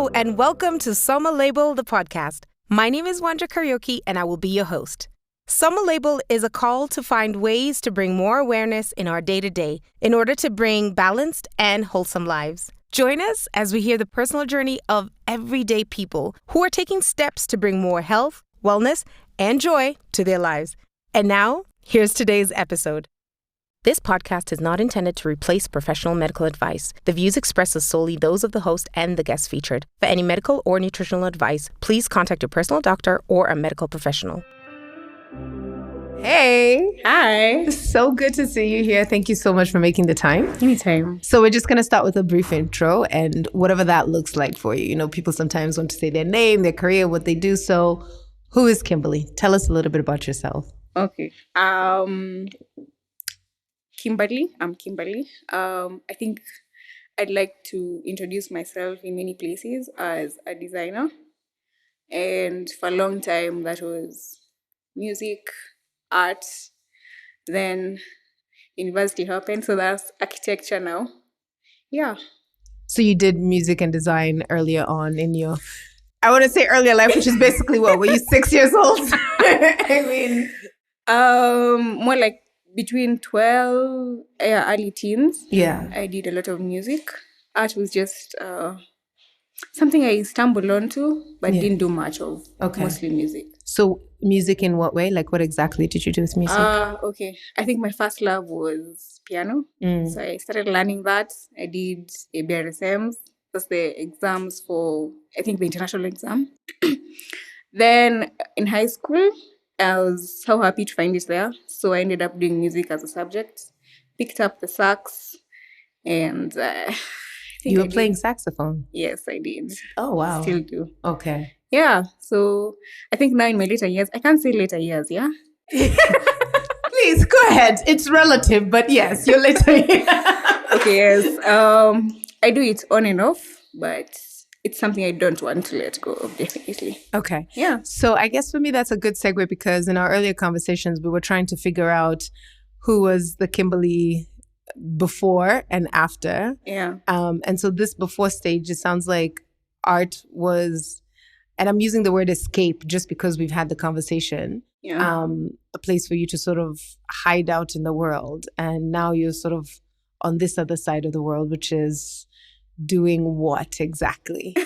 Hello, and welcome to Somalabl the podcast. My name is Wanda Karaoke, and I will be your host. Somalabl is a call to find ways to bring more awareness in our day-to-day in order to bring balanced and wholesome lives. Join us as we hear the personal journey of everyday people who are taking steps to bring more health, wellness, and joy to their lives. And now, here's today's episode. This podcast is not intended to replace professional medical advice. The views expressed are solely those of the host and the guest featured. For any medical or nutritional advice, please contact your personal doctor or a medical professional. Hey. Hi. So good to see you here. Thank you so much for making the time. Anytime. So we're just going to start with a brief intro and whatever that looks like for you. You know, people sometimes want to say their name, their career, what they do. So who is Kimberly? Tell us a little bit about yourself. Okay. Kimberly. I'm Kimberly. I think I'd like to introduce myself in many places as a designer. And for a long time, that was music, art. Then university happened, so that's architecture now. Yeah. So you did music and design earlier on in your, I want to say earlier life, which is basically what, were you 6 years old? I mean. More like between 12, early teens. Yeah. I did a lot of music. Art was just something I stumbled onto, but didn't do much of. Okay. Mostly music. So music in what way? Like what exactly did you do with music? Okay. I think my first love was piano. So I started learning that. I did ABRSMs. That's the exams for, I think, the international exam. Then in high school, I was so happy to find it there. So I ended up doing music as a subject. Picked up the sax. And you were playing saxophone? Yes, I did. Oh, wow. Still do. Okay. Yeah. So I think now in my later years, I can't say later years, yeah? Please, go ahead. It's relative, but yes, you're later years. Okay, yes. I do it on and off, but it's something I don't want to let go of, definitely. Okay. Yeah. So I guess for me, that's a good segue because in our earlier conversations, we were trying to figure out who was the Kimberly before and after. Yeah. And so this before stage, it sounds like art was, and I'm using the word escape just because we've had the conversation, a place for you to sort of hide out in the world. And now you're sort of on this other side of the world, which is doing what exactly?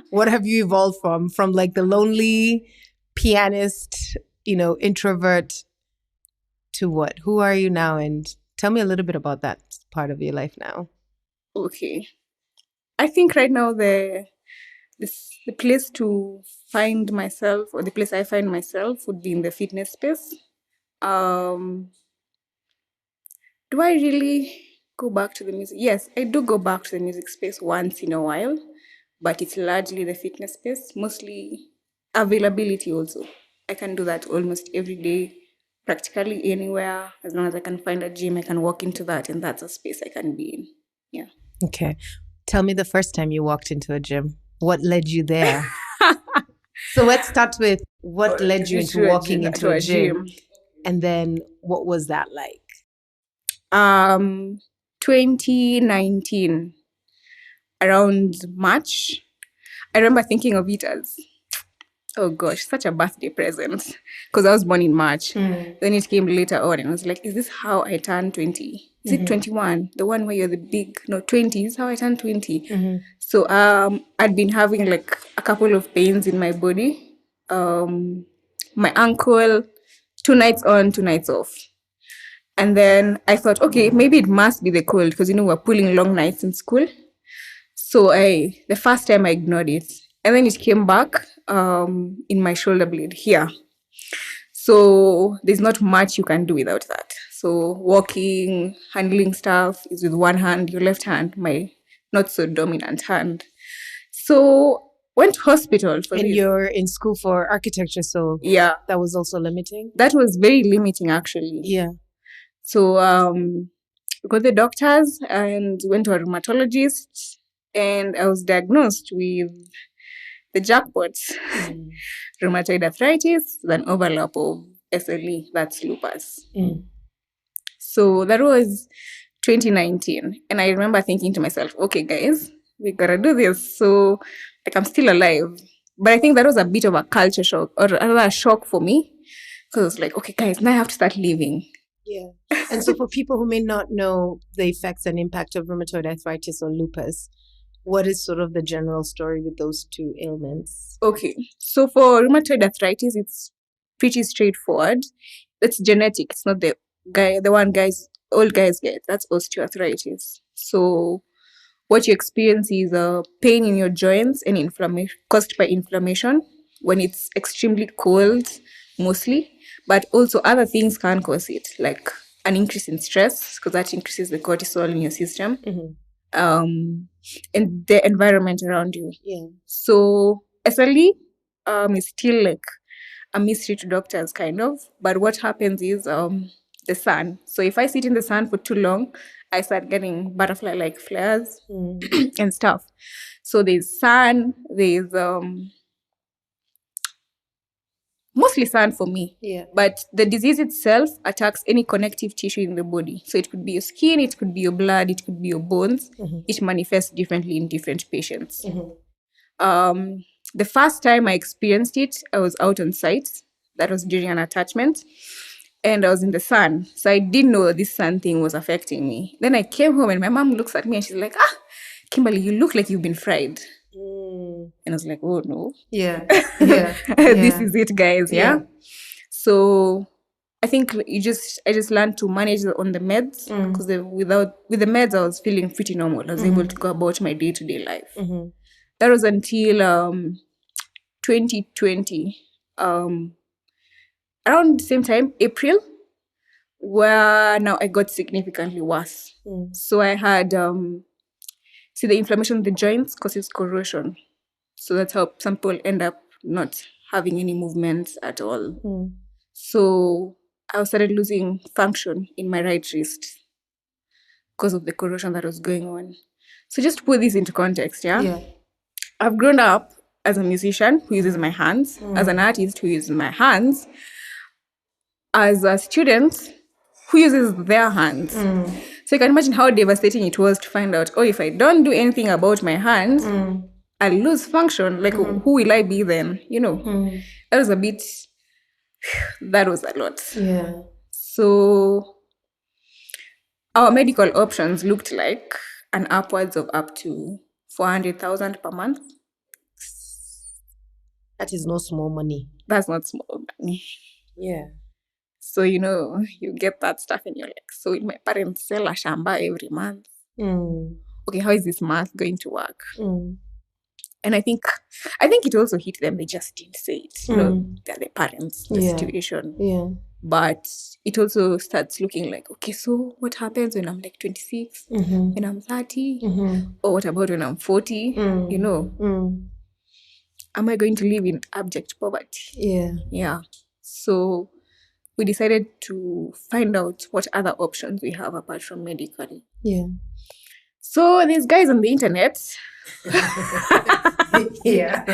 What have you evolved from like the lonely pianist, introvert to what? Who are you now? And tell me a little bit about that part of your life now. Okay. I think right now the place to find myself, or the place I find myself, would be in the fitness space. Do I really go back to the music? Yes, I do go back to the music space once in a while, but it's largely the fitness space, mostly availability also. I can do that almost every day, practically anywhere. As long as I can find a gym, I can walk into that, and that's a space I can be in. Yeah. Okay. Tell me the first time you walked into a gym. What led you there? So let's start with what led you into walking into a gym. And then what was that like? 2019, around March. I remember thinking of it as, oh gosh, such a birthday present. Because I was born in March. Then it came later on and I was like, is this how I turn 20? Is it 21? The one where you're the big, 20 is how I turn 20. So I'd been having like a couple of pains in my body. My ankle, 2 nights on, 2 nights off. And then I thought, okay, maybe it must be the cold because, we're pulling long nights in school. So the first time I ignored it. And then it came back in my shoulder blade here. So there's not much you can do without that. So walking, handling stuff is with one hand, your left hand, my not so dominant hand. So went to hospital for this. And you're in school for architecture, so yeah, that was also limiting? That was very limiting, actually. Yeah. So got the doctors and went to a rheumatologist, and I was diagnosed with the jackpot, rheumatoid arthritis, an overlap of SLE, that's lupus. So that was 2019. And I remember thinking to myself, okay, guys, we gotta do this. So Like, I'm still alive. But I think that was a bit of a culture shock, or another shock for me. Because I was like, okay, guys, now I have to start living. Yeah. And so for people who may not know the effects and impact of rheumatoid arthritis or lupus, what is sort of the general story with those two ailments? Okay. So for rheumatoid arthritis, it's pretty straightforward. It's genetic. It's not old guys get. That's osteoarthritis. So what you experience is pain in your joints and inflammation caused by inflammation when it's extremely cold, mostly. But also other things can cause it, like an increase in stress, because that increases the cortisol in your system, and the environment around you. Yeah. So SLE is still like a mystery to doctors, kind of. But what happens is the sun. So if I sit in the sun for too long, I start getting butterfly-like flares and stuff. So there's sun, there's mostly sun for me. Yeah. But the disease itself attacks any connective tissue in the body. So it could be your skin, it could be your blood, it could be your bones. It manifests differently in different patients. The first time I experienced it, I was out on site. That was during an attachment. And I was in the sun. So I didn't know this sun thing was affecting me. Then I came home and my mom looks at me and she's like, Kimberly, you look like you've been fried. And I was like, oh no. Yeah. Yeah. This is it, guys. Yeah. So I think I just learned to manage on the meds, because with the meds I was feeling pretty normal. I was able to go about my day-to-day life. That was until 2020, around the same time, April, where now I got significantly worse. So I had the inflammation of the joints causes corrosion. So that's how some people end up not having any movements at all. So I started losing function in my right wrist because of the corrosion that was going on. So just to put this into context, I've grown up as a musician who uses my hands, as an artist who uses my hands, as a student who uses their hands. So you can imagine how devastating it was to find out, if I don't do anything about my hands, I'll lose function. Like, who will I be then? That was a lot. Yeah. So our medical options looked like an upwards of up to 400,000 per month. That is no small money. That's not small money. Yeah. So, you get that stuff and you're like, so my parents sell a shamba every month. Okay, how is this math going to work? And I think it also hit them. They just didn't say it. They're the parents, the situation. Yeah. But it also starts looking like, okay, so what happens when I'm like 26, when I'm 30? Or what about when I'm 40? Am I going to live in abject poverty? Yeah. Yeah. So we decided to find out what other options we have apart from medical. Yeah. So there's guys on the internet. Yeah.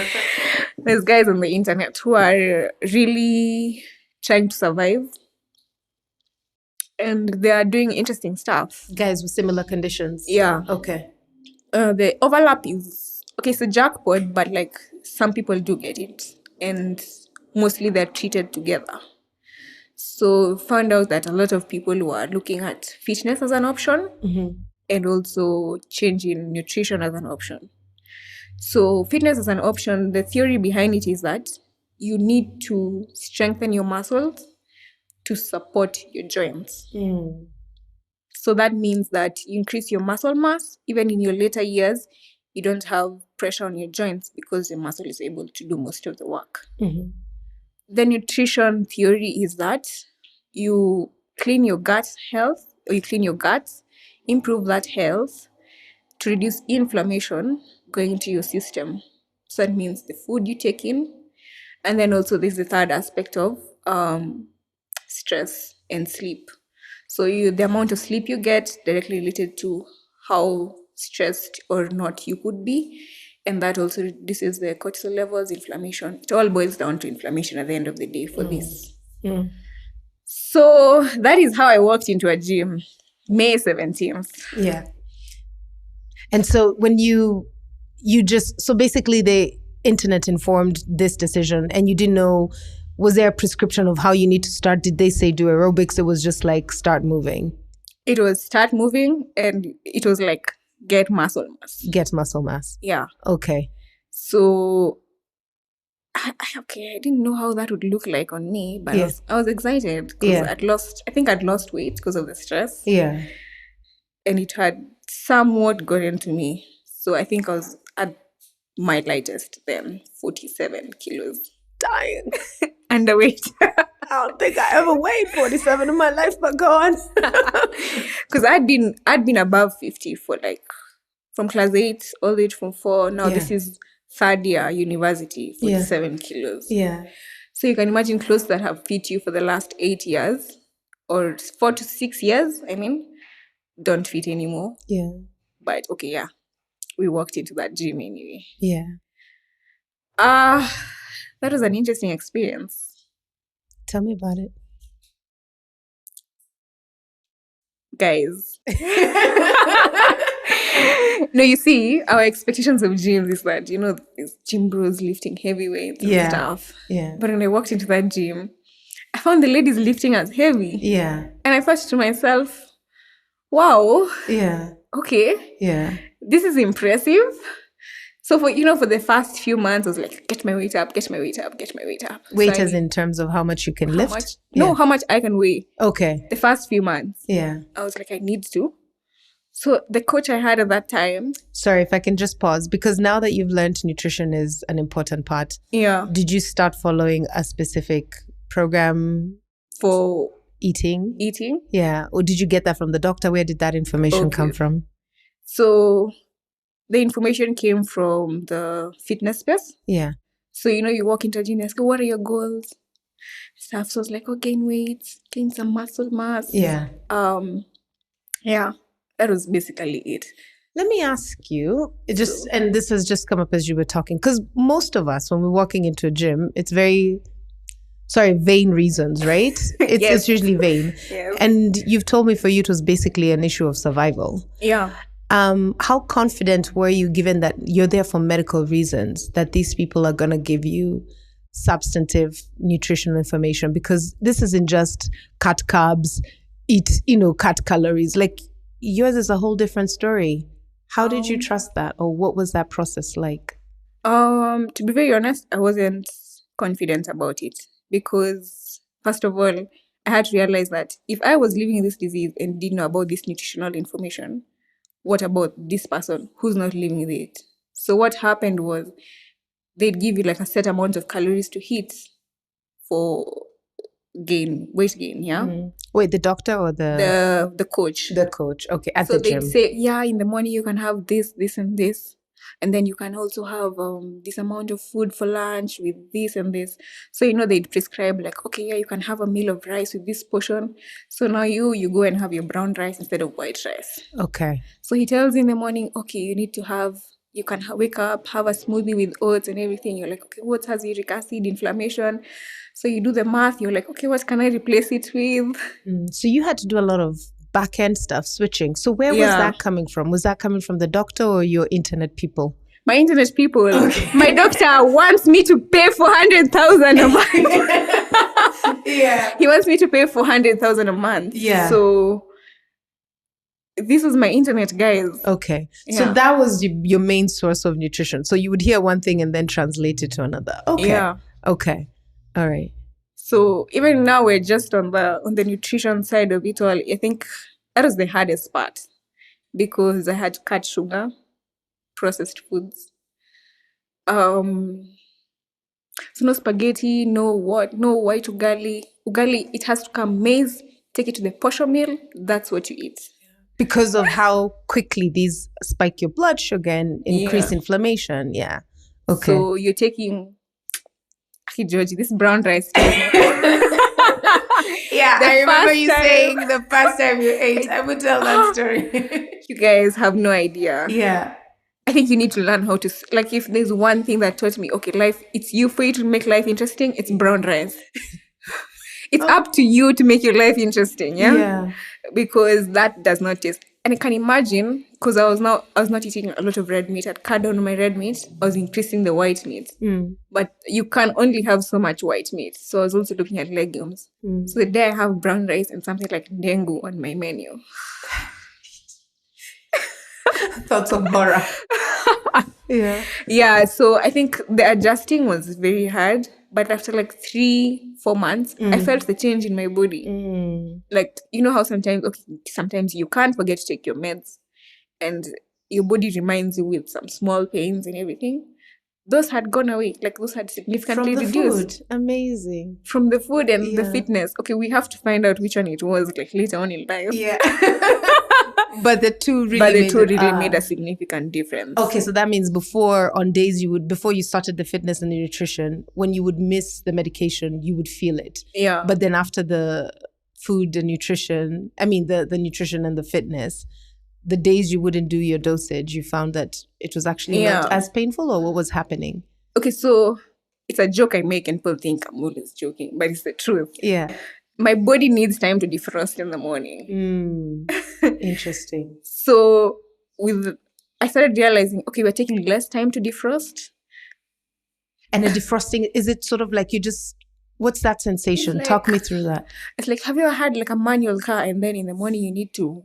There's guys on the internet who are really trying to survive. And they are doing interesting stuff. Guys with similar conditions. Yeah. Okay. The overlap is, it's a jackpot, but like some people do get it. And mostly they're treated together. So found out that a lot of people who are looking at fitness as an option and also changing nutrition as an option. So fitness as an option, the theory behind it is that you need to strengthen your muscles to support your joints. So that means that you increase your muscle mass. Even in your later years, you don't have pressure on your joints because the muscle is able to do most of the work. The nutrition theory is that you clean your gut health, or you clean your guts, improve that health to reduce inflammation going into your system. So that means the food you take in. And then also there's the third aspect of stress and sleep. So the amount of sleep you get directly related to how stressed or not you could be. And that also reduces the cortisol levels, inflammation. It all boils down to inflammation at the end of the day for this. So that is how I walked into a gym, May 17th. Yeah. And so when you so basically the internet informed this decision and you didn't know, was there a prescription of how you need to start? Did they say do aerobics? It was just like start moving. It was start moving and it was like get muscle mass. Get muscle mass. Yeah. Okay. So, I didn't know how that would look like on me, but Yeah. I was excited because I'd lost weight because of the stress. Yeah. And it had somewhat gotten to me. So I think I was at my lightest then, 47 kilos. Dying. Underweight. I don't think I ever weighed 47 in my life, but go on. Because I'd been above 50 for like from class 8 all the way to from 4. Now this is third year university, 47 kilos. Yeah. So you can imagine clothes that have fit you for the last 8 years or 4 to 6 years, don't fit anymore. Yeah. But okay, yeah. We walked into that gym anyway. Yeah. That was an interesting experience. Tell me about it. Guys. No, you see, our expectations of gyms is that, these gym bros lifting heavy weights and stuff. Yeah. But when I walked into that gym, I found the ladies lifting as heavy. Yeah. And I thought to myself, wow. Yeah. Okay. Yeah. This is impressive. So for the first few months, I was like, get my weight up, get my weight up, get my weight up. Weight as in terms of how much you can lift? How much I can weigh. Okay. The first few months. Yeah. I was like, I need to. So the coach I had at that time. Sorry, if I can just pause, because now that you've learned nutrition is an important part. Yeah. Did you start following a specific program for eating? Yeah. Or did you get that from the doctor? Where did that information come from? So the information came from the fitness space. Yeah. So, you walk into a gym and ask, what are your goals? Stuff. So I was like, gain weight, gain some muscle mass. Yeah. Yeah. That was basically it. Let me ask you, and this has just come up as you were talking, because most of us, when we're walking into a gym, it's vain reasons, right? It's usually vain. Yes. And you've told me for you it was basically an issue of survival. Yeah. How confident were you, given that you're there for medical reasons, that these people are going to give you substantive nutritional information? Because this isn't just cut carbs, cut calories. Like, yours is a whole different story. How did you trust that, or what was that process like? To be very honest, I wasn't confident about it because, first of all, I had to realize that if I was living this disease and didn't know about this nutritional information, what about this person who's not living with it? So what happened was they'd give you like a set amount of calories to hit for weight gain, yeah? Mm. Wait, the doctor or the coach? The coach, okay, at so the gym. So they'd say, yeah, in the morning you can have this, this, and this. And then you can also have this amount of food for lunch with this and this. So, they'd prescribe like, okay, yeah, you can have a meal of rice with this portion. So now you go and have your brown rice instead of white rice. Okay. So he tells you in the morning, okay, you can wake up, have a smoothie with oats and everything. You're like, okay, oats has uric acid, inflammation. So you do the math. You're like, okay, what can I replace it with? So you had to do a lot of back-end stuff, switching. So where was that coming from? Was that coming from the doctor or your internet people? My internet people. Okay. My doctor wants me to pay 400,000 a month. Yeah. He wants me to pay 400,000 a month. Yeah. So this was my internet, guys. Okay. Yeah. So that was your main source of nutrition. So you would hear one thing and then translate it to another. Okay. Yeah. Okay. All right. So even now we're just on the nutrition side of it all. I think that was the hardest part because I had to cut sugar, processed foods. So no spaghetti, no white ugali. Ugali, it has to come maize, take it to the portion meal. That's what you eat. Because of how quickly these spike your blood sugar and increase inflammation. Yeah. Okay. So you're taking, Georgie, this brown rice. Yeah, I remember you saying the first time you ate. I would tell that story. You guys have no idea. Yeah. I think you need to learn how to, like, if there's one thing that taught me, okay, for you to make life interesting, it's brown rice. It's up to you to make your life interesting, yeah? Yeah. Because that does not taste And I can imagine, because I was not eating a lot of red meat. I'd cut down on my red meat. I was increasing the white meat. But you can only have so much white meat. So I was also looking at legumes. So the day I have brown rice and something like dengu on my menu. Thoughts of horror. Yeah, so I think the adjusting was very hard. But after like 3-4 months, I felt the change in my body. Like, you know how sometimes you can't forget to take your meds and your body reminds you with some small pains and everything. Those had gone away. Like, those had significantly From the reduced. food. Amazing. From the food and the fitness. Okay, we have to find out which one it was like later on in life. Yeah. But the two really made a significant difference. Okay, so that means before you started the fitness and the nutrition, when you would miss the medication, you would feel it. Yeah. But then after the food and nutrition, the nutrition and the fitness, the days you wouldn't do your dosage, you found that it was actually not as painful, or what was happening? Okay, so it's a joke I make and people think I'm always joking, but it's the truth. Yeah. My body needs time to defrost in the morning. Interesting. So I started realizing, okay, we're taking less time to defrost. And the defrosting, is it sort of like what's that sensation? Like, talk me through that. It's like, have you ever had like a manual car and then in the morning you need to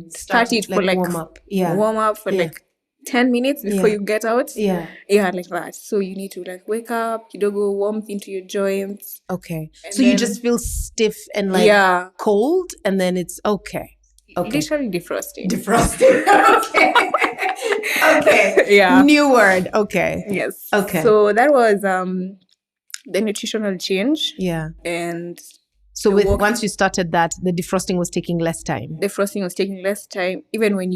start it for like warm up. Warm up for like 10 minutes before you get out. Yeah, like that. So you need to like wake up, kidogo, warmth into your joints. Okay. So you just feel stiff and like cold, and then it's okay. Literally defrosting. Okay. Okay. Yeah. New word. Okay. Yes. Okay. So that was the nutritional change. Yeah. And so once you started that, the defrosting was taking less time. Defrosting was taking less time, even when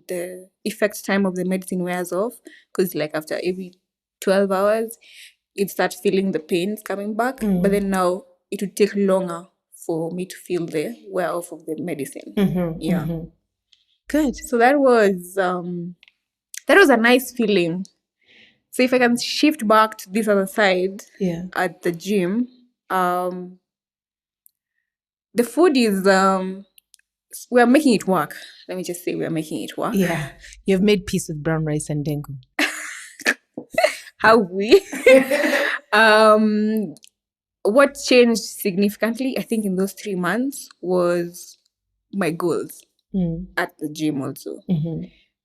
the effect time of the medicine wears off, because like after every 12 hours, you'd start feeling the pains coming back. But then now it would take longer for me to feel the wear off of the medicine. Good. So that was a nice feeling. So if I can shift back to this other side at the gym, the food is we're making it work. Let me just say we're making it work. Yeah. You've made peace with brown rice and dengu. How we? What changed significantly, I think, in those 3 months was my goals at the gym also.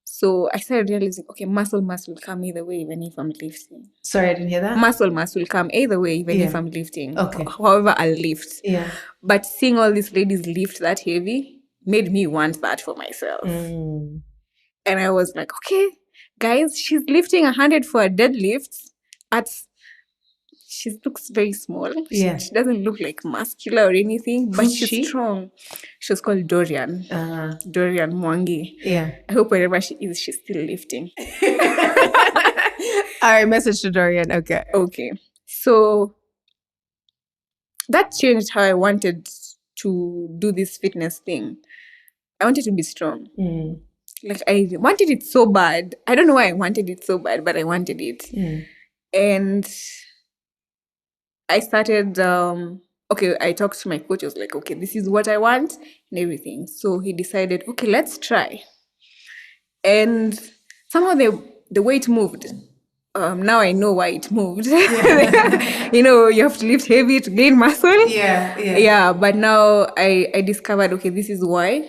So I started realizing, okay, muscle will come either way, even if I'm lifting. Sorry, I didn't hear that. Muscle will come either way, even if I'm lifting. Okay. However, I'll lift. Yeah. But seeing all these ladies lift that heavy made me want that for myself. And I was like, okay, guys, she's lifting 100 for a deadlift. She looks very small. She doesn't look like muscular or anything, but she's strong. She was called Dorian. Dorian Mongare. Yeah. I hope wherever she is, she's still lifting. All right, message to Dorian. Okay. Okay. So that changed how I wanted to do this fitness thing. I wanted to be strong. Like, I wanted it so bad. I don't know why I wanted it so bad, but I wanted it. And I started, I talked to my coach. I was like, okay, this is what I want and everything. So he decided, okay, let's try. And somehow the way it moved, now I know why it moved. You have to lift heavy to gain muscle. Yeah, but now I discovered, okay, this is why.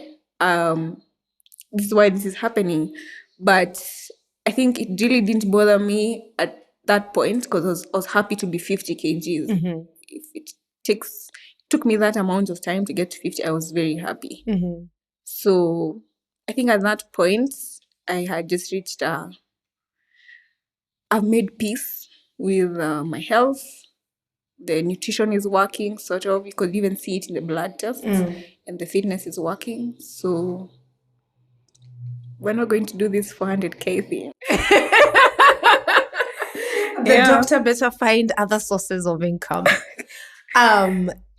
This is why this is happening. But I think it really didn't bother me at that point, because I was happy to be 50 kgs. If it took me that amount of time to get to 50, I was very happy. So I think at that point, I had just reached I've made peace with my health. The nutrition is working, sort of. You could even see it in the blood tests, and the fitness is working. So we're not going to do this 400K thing. The doctor better find other sources of income.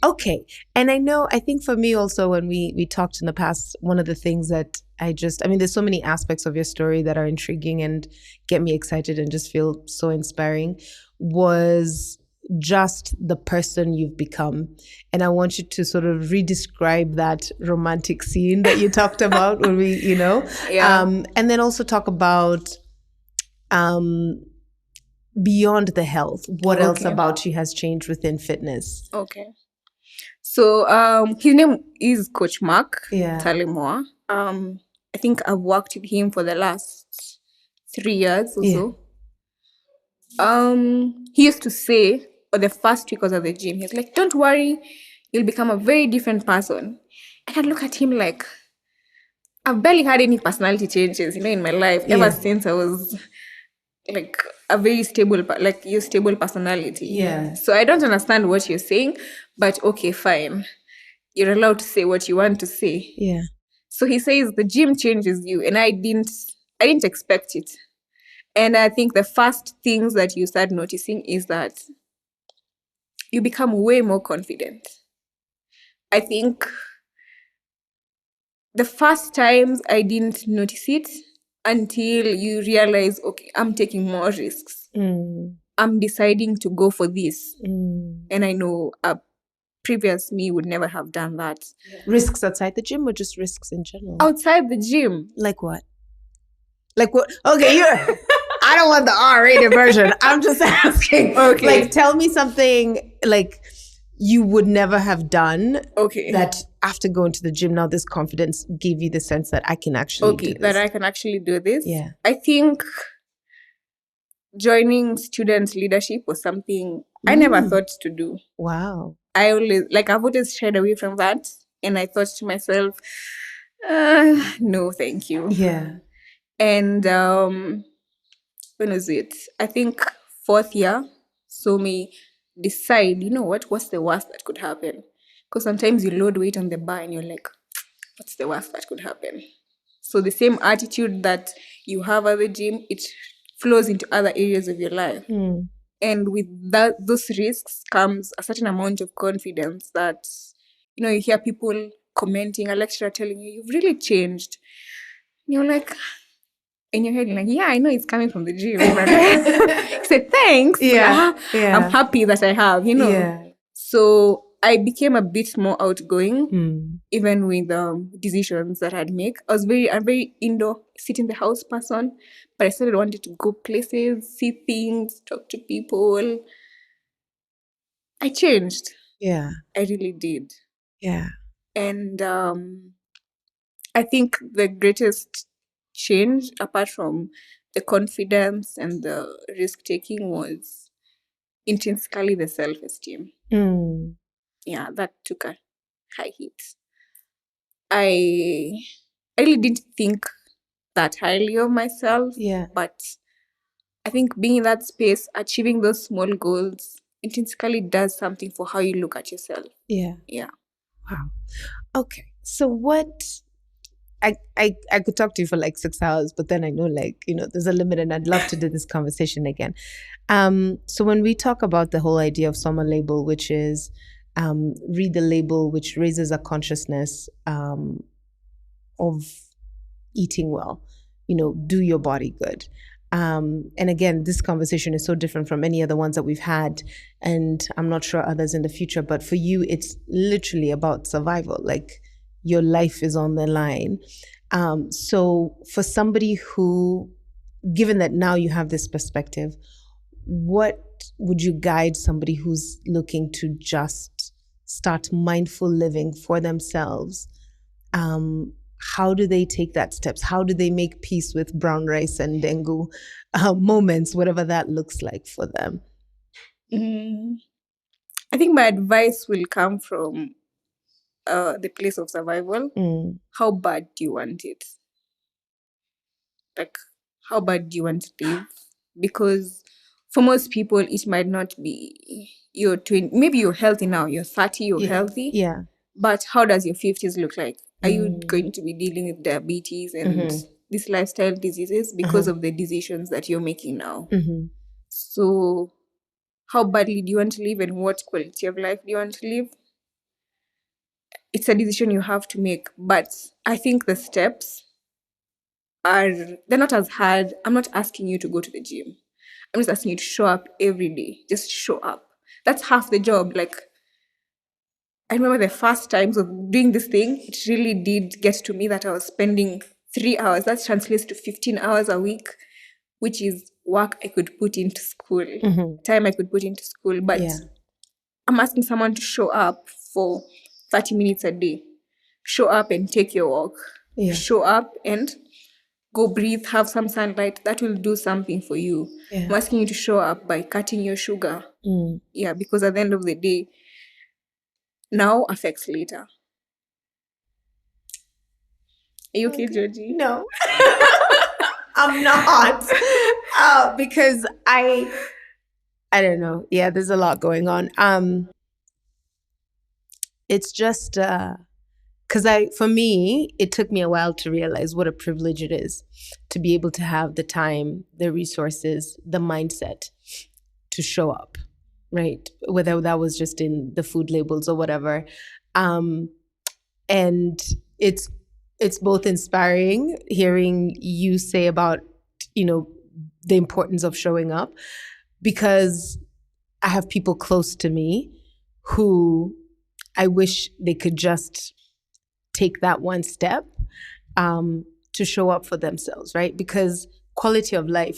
Okay. And I think for me also, when we talked in the past, one of the things that there's so many aspects of your story that are intriguing and get me excited and just feel so inspiring, was just the person you've become. And I want you to sort of re-describe that romantic scene that you talked about when we, and then also talk about beyond the health, what else about you has changed within fitness? Okay. So his name is Coach Mark Talimwa. I think I've worked with him for the last 3 years or so. He used to say, or the first week I was at the gym, he's like, don't worry, you'll become a very different person. And I'd look at him like, I've barely had any personality changes, in my life ever since I was like a very stable, like your stable personality. Yeah. So I don't understand what you're saying, but okay, fine. You're allowed to say what you want to say. Yeah. So he says the gym changes you, and I didn't expect it. And I think the first things that you start noticing is that you become way more confident. I think the first times I didn't notice it until you realize, okay, I'm taking more risks. I'm deciding to go for this. And I know a previous me would never have done that. Risks outside the gym or just risks in general? Outside the gym. Like what? Like what? Okay, I don't want the R-rated version. I'm just asking. Okay. Like, tell me something like you would never have done. Okay. That after going to the gym, now this confidence gave you the sense that I can actually do this. That I can actually do this. Yeah. I think joining student leadership was something I never thought to do. Wow. I've always shied away from that. And I thought to myself, no, thank you. Yeah. And when was it? I think 4th year. So me decide, what's the worst that could happen? Because sometimes you load weight on the bar and you're like, what's the worst that could happen? So the same attitude that you have at the gym, it flows into other areas of your life. And with those risks comes a certain amount of confidence that, you hear people commenting, a lecturer telling you, you've really changed. And you're like, in your head, you're like, yeah, I know it's coming from the gym. I said, thanks. Yeah. I'm happy that I have, Yeah. So I became a bit more outgoing, even with decisions that I'd make. I'm very indoor, sit in the house person, but I started wanting to go places, see things, talk to people. I changed. Yeah. I really did. Yeah. And I think the greatest change, apart from the confidence and the risk-taking, was intrinsically the self-esteem. Yeah, that took a high hit. I really didn't think that highly of myself. Yeah. But I think being in that space, achieving those small goals, intrinsically does something for how you look at yourself. Yeah. Yeah. Wow. Okay. So what I could talk to you for like 6 hours, but then I know there's a limit and I'd love to do this conversation again. So when we talk about the whole idea of Somalabl, which is read the label, which raises a consciousness of eating well, do your body good. And again, this conversation is so different from any other ones that we've had, and I'm not sure others in the future, but for you, it's literally about survival. Like your life is on the line. So for somebody who, given that now you have this perspective, what would you guide somebody who's looking to just start mindful living for themselves? How do they take that steps? How do they make peace with brown rice and dengue moments, whatever that looks like for them? I think my advice will come from the place of survival. How bad do you want it? Like, how bad do you want to live? Because for most people, it might not be your 20, maybe you're healthy now, you're 30, you're healthy. Yeah. But how does your 50s look like? Are you going to be dealing with diabetes and these lifestyle diseases because of the decisions that you're making now? So how badly do you want to live and what quality of life do you want to live? It's a decision you have to make. But I think the steps they're not as hard. I'm not asking you to go to the gym. I'm just asking you to show up every day. Just show up. That's half the job. Like, I remember the first times of doing this thing, it really did get to me that I was spending 3 hours. That translates to 15 hours a week, which is work I could put into school, time I could put into school. But Yeah. I'm asking someone to show up for 30 minutes a day. Show up and take your walk. Yeah. Show up and go breathe, have some sunlight. That will do something for you. Yeah. I'm asking you to show up by cutting your sugar. Yeah, because at the end of the day, now affects later. Are you okay, Georgie? No. I'm not. Because I don't know. Yeah, there's a lot going on. It's just because for me, it took me a while to realize what a privilege it is to be able to have the time, the resources, the mindset to show up, right? Whether that was just in the food labels or whatever. And it's both inspiring hearing you say about, the importance of showing up, because I have people close to me who I wish they could just take that one step to show up for themselves, right? Because quality of life,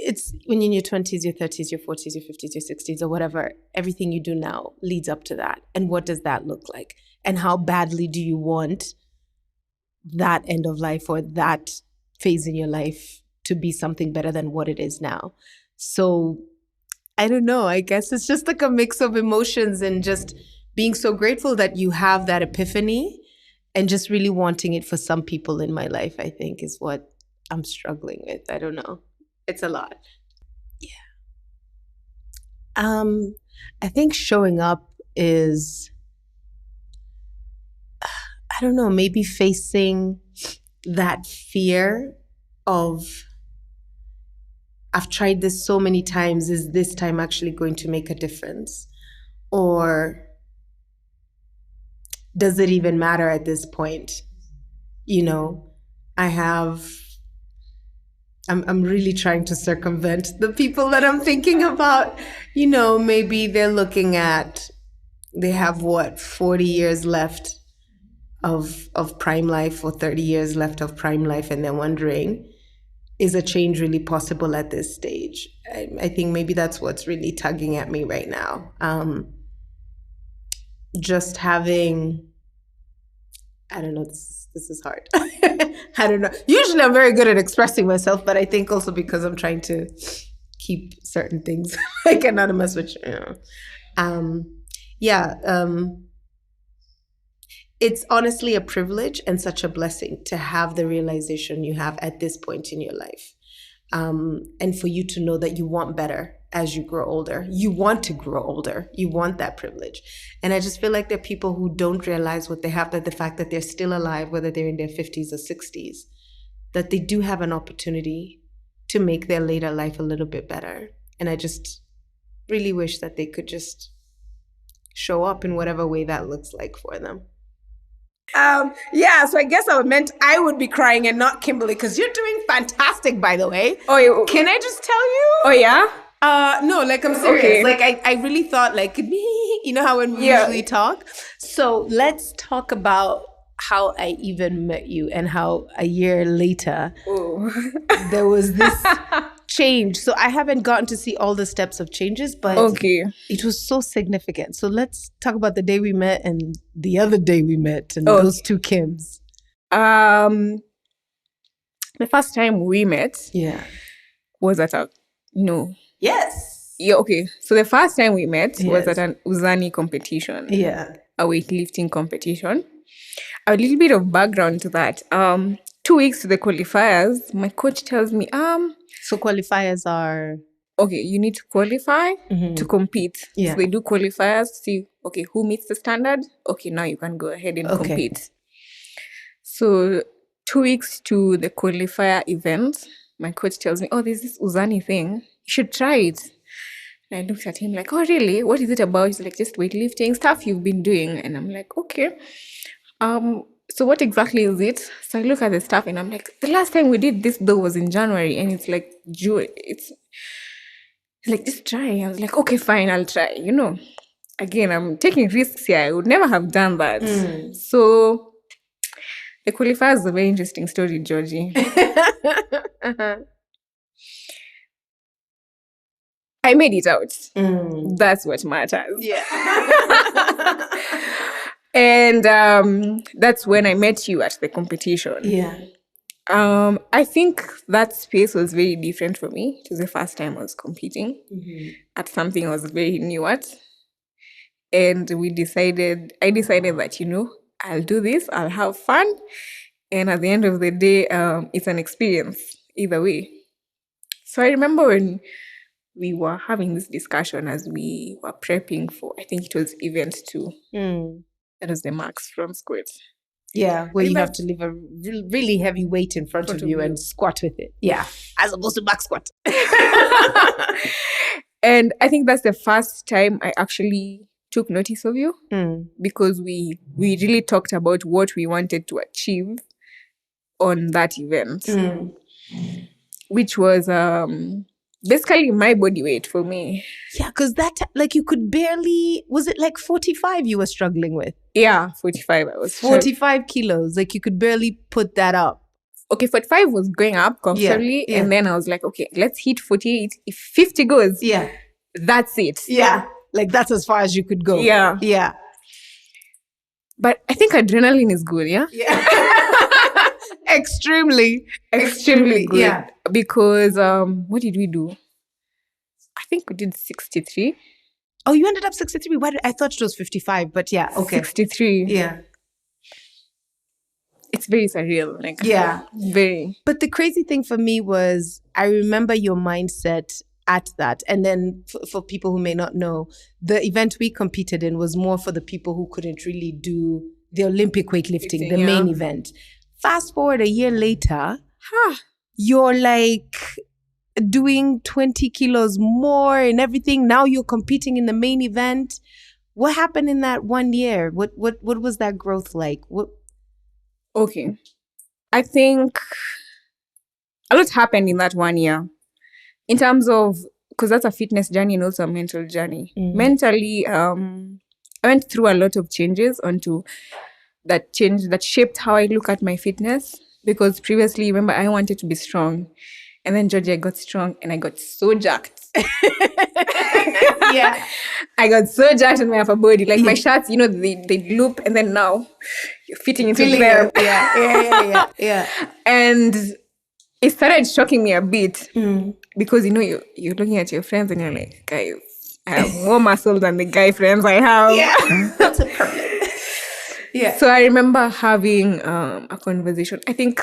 it's when you're in your 20s, your 30s, your 40s, your 50s, your 60s, or whatever, everything you do now leads up to that. And what does that look like? And how badly do you want that end of life or that phase in your life to be something better than what it is now? So I don't know. I guess it's just like a mix of emotions and just being so grateful that you have that epiphany and just really wanting it for some people in my life, I think, is what I'm struggling with. I don't know. It's a lot. Yeah. I think showing up is, I don't know, maybe facing that fear of, I've tried this so many times, is this time actually going to make a difference? Or does it even matter at this point? I'm really trying to circumvent the people that I'm thinking about. Maybe they're looking at, they have 40 years left of prime life or 30 years left of prime life, and they're wondering, is a change really possible at this stage? I think maybe that's what's really tugging at me right now. Just having, I don't know, this is hard. I don't know. Usually I'm very good at expressing myself, but I think also because I'm trying to keep certain things like anonymous, which, it's honestly a privilege and such a blessing to have the realization you have at this point in your life. And for you to know that you want better as you grow older. You want to grow older. You want that privilege. And I just feel like there are people who don't realize what they have, that the fact that they're still alive, whether they're in their 50s or 60s, that they do have an opportunity to make their later life a little bit better. And I just really wish that they could just show up in whatever way that looks like for them. So I guess I would be crying and not Kimberly, because you're doing fantastic, by the way. Oh, can I just tell you? Oh, yeah? No, like I'm serious. Okay. Like I really thought like, you know how when we usually talk? So let's talk about how I even met you and how a year later there was this change. So I haven't gotten to see all the steps of changes, but it was so significant. So let's talk about the day we met and the other day we met and those two Kims. The first time we met was at Yes. Yeah, okay. So the first time we met was at an Uzani competition. Yeah. A weightlifting competition. A little bit of background to that. 2 weeks to the qualifiers, my coach tells me, So qualifiers are... Okay, you need to qualify to compete. Yeah. So they do qualifiers to see, okay, who meets the standard? Okay, now you can go ahead and compete. So 2 weeks to the qualifier event, my coach tells me, there's this Uzani thing. You should try it. And I looked at him like, oh, really? What is it about? He's like, just weightlifting, stuff you've been doing. And I'm like, okay. So what exactly is it? So I look at the stuff and I'm like, the last time we did this though was in January, and it's like June. He's like, just try. I was like, okay, fine, I'll try. Again, I'm taking risks here. I would never have done that. So the qualifier is a very interesting story, Georgie. I made it out. That's what matters. Yeah. And that's when I met you at the competition. Yeah. I think that space was very different for me. It was the first time I was competing at something I was very new at. And I decided that, I'll do this, I'll have fun. And at the end of the day, it's an experience either way. So I remember when we were having this discussion as we were prepping for, I think it was event 2. That was the max front squat. Yeah, where you have to leave a really heavy weight in front of you and squat with it. Yeah, as opposed to back squat. And I think that's the first time I actually took notice of you because we really talked about what we wanted to achieve on that event, which was basically my body weight for me. Yeah, because you could barely, was it like 45 you were struggling with? Yeah, 45. I was 45 kilos. Like you could barely put that up. Okay, 45 was going up comfortably. Yeah. And then I was like, okay, let's hit 48. If 50 goes, that's it. Yeah, like that's as far as you could go. Yeah. Yeah. But I think adrenaline is good, yeah? Yeah. Extremely good. Yeah. Because what did we do? I think we did 63. Oh, you ended up 63. I thought it was 55, but yeah, okay. 63. Yeah. It's very surreal. Like, yeah. Very. But the crazy thing for me was I remember your mindset at that. And then for people who may not know, the event we competed in was more for the people who couldn't really do the Olympic weightlifting, the main event. Fast forward a year later, you're like doing 20 kilos more and everything. Now you're competing in the main event. What happened in that 1 year? What was that growth like? Okay. I think a lot happened in that 1 year. In terms of, because that's a fitness journey and also a mental journey. Mentally, I went through a lot of changes onto that shaped how I look at my fitness. Because previously, remember, I wanted to be strong. And then, Georgia, I got strong and I got so jacked. Yeah. I got so jacked in my upper body. Like my shirts, they loop and then now you're fitting into them. Yeah. And it started shocking me a bit because, you're looking at your friends and you're like, guys, I have more muscle than the guy friends I have. Yeah, that's a problem. Yeah. So I remember having a conversation. I think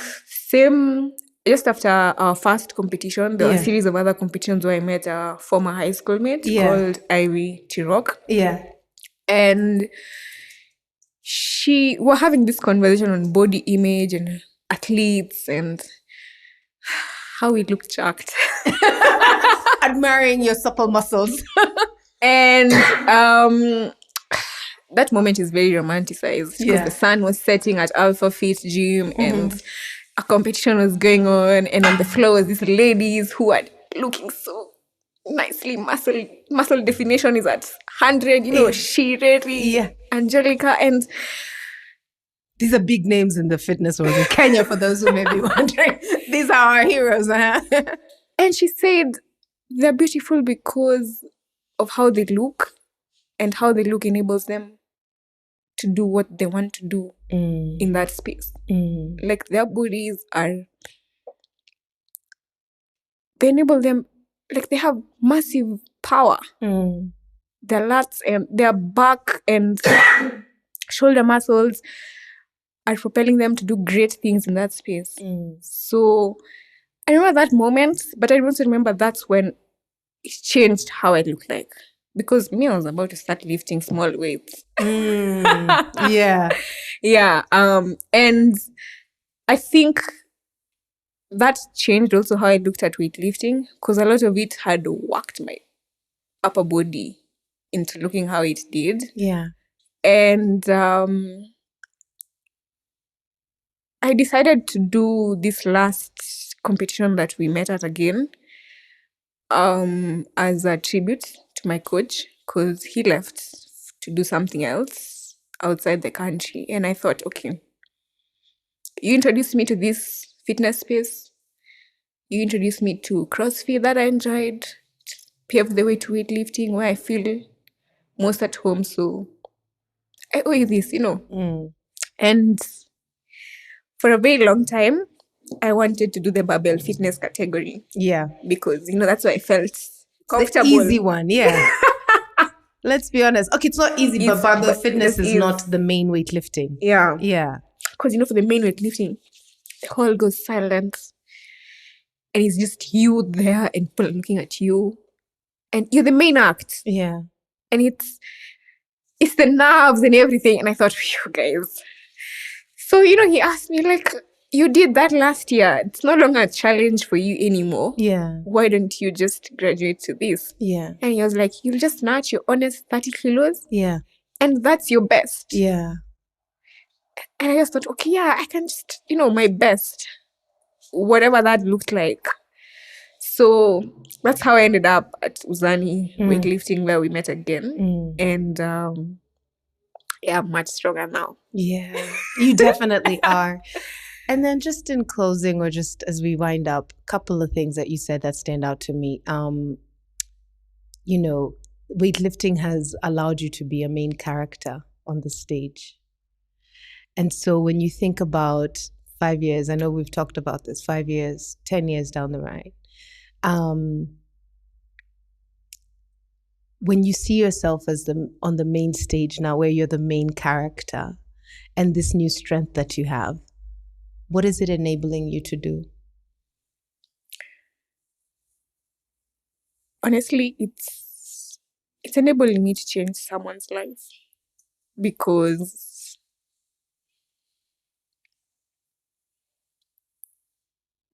just after our first competition, there were a series of other competitions where I met a former high school mate called Ivy Tirok. Yeah. And we were having this conversation on body image and athletes and how we looked jacked. Admiring your supple muscles. And that moment is very romanticized because the sun was setting at Alpha Fit Gym and a competition was going on, and on the floor was these ladies who are looking so nicely. Muscle definition is at 100, Shireri, Angelica, and these are big names in the fitness world in Kenya, for those who may be wondering. These are our heroes. And she said they're beautiful because of how they look, and how they look enables them to do what they want to do in that space. Like their bodies they enable them, like they have massive power. Their lats and their back and shoulder muscles are propelling them to do great things in that space. So I remember that moment, but I also remember that's when it changed how I look like. Because I was about to start lifting small weights. Yeah. Yeah. And I think that changed also how I looked at weightlifting, because a lot of it had worked my upper body into looking how it did. Yeah. And I decided to do this last competition that we met at again as a tribute to my coach, because he left to do something else outside the country. And I thought, okay, you introduced me to this fitness space. You introduced me to CrossFit that I enjoyed, paved the way to weightlifting where I feel most at home. So I owe you this, And for a very long time, I wanted to do the barbell fitness category. Yeah. Because, that's why I felt comfortable. The easy one, yeah. Let's be honest. Okay, it's not easy, but barbell fitness is not the main weightlifting. Yeah. Yeah. Because, for the main weightlifting, the hall goes silent. And it's just you there and people looking at you. And you're the main act. Yeah. And it's the nerves and everything. And I thought, phew, guys. So, he asked me, like, you did that last year. It's no longer a challenge for you anymore. Yeah. Why don't you just graduate to this? Yeah. And he was like, you'll just snatch your honest 30 kilos. Yeah. And that's your best. Yeah. And I just thought, okay, yeah, I can just, my best. Whatever that looked like. So that's how I ended up at Uzani weightlifting, where we met again. And yeah, I'm much stronger now. Yeah, you definitely are. And then just in closing, or just as we wind up, a couple of things that you said that stand out to me. Weightlifting has allowed you to be a main character on the stage. And so when you think about 5 years, I know we've talked about this, 5 years, 10 years down the line, when you see yourself as on the main stage now, where you're the main character, and this new strength that you have, what is it enabling you to do? Honestly, it's enabling me to change someone's life, because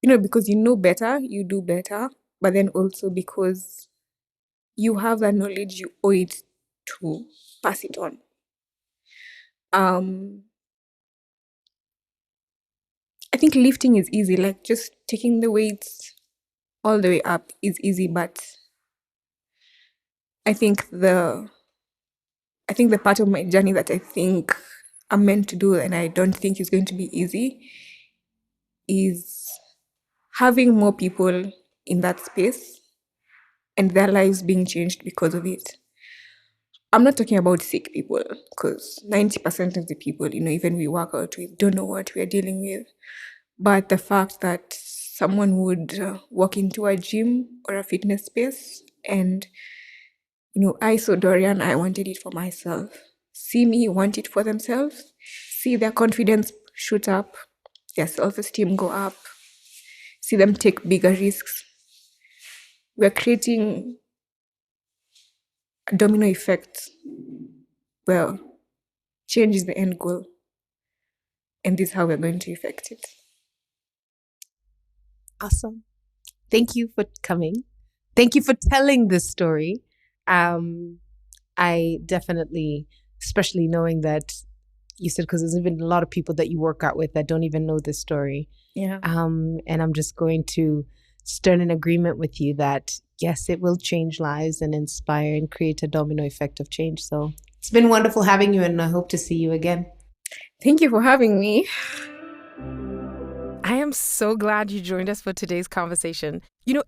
because you know better, you do better, but then also because you have that knowledge, you owe it to pass it on. I think lifting is easy, like just taking the weights all the way up is easy, but I think the part of my journey that I think I'm meant to do, and I don't think is going to be easy, is having more people in that space and their lives being changed because of it. I'm not talking about sick people, because 90% of the people, even we work out with, don't know what we are dealing with. But the fact that someone would walk into a gym or a fitness space and, I saw Dorian, I wanted it for myself. See me, want it for themselves. See their confidence shoot up, their self-esteem go up. See them take bigger risks. We're creating a domino effect. Well, change is the end goal. And this is how we're going to effect it. Awesome. Thank you for coming. Thank you for telling this story. I definitely, especially knowing that you said, because there's even a lot of people that you work out with that don't even know this story. Yeah. And I'm just going to stand in agreement with you that, yes, it will change lives and inspire and create a domino effect of change. So it's been wonderful having you, and I hope to see you again. Thank you for having me. I am so glad you joined us for today's conversation.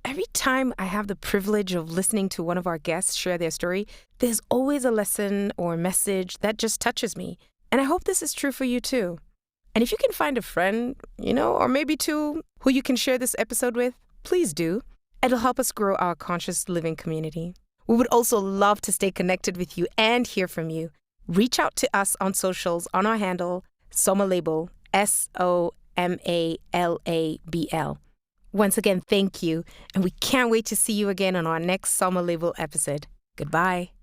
Every time I have the privilege of listening to one of our guests share their story, there's always a lesson or message that just touches me. And I hope this is true for you too. And if you can find a friend, or maybe two, who you can share this episode with, please do. It'll help us grow our conscious living community. We would also love to stay connected with you and hear from you. Reach out to us on socials on our handle, Somalabl, SOMALABL. Once again, thank you, and we can't wait to see you again on our next Somalabl episode. Goodbye.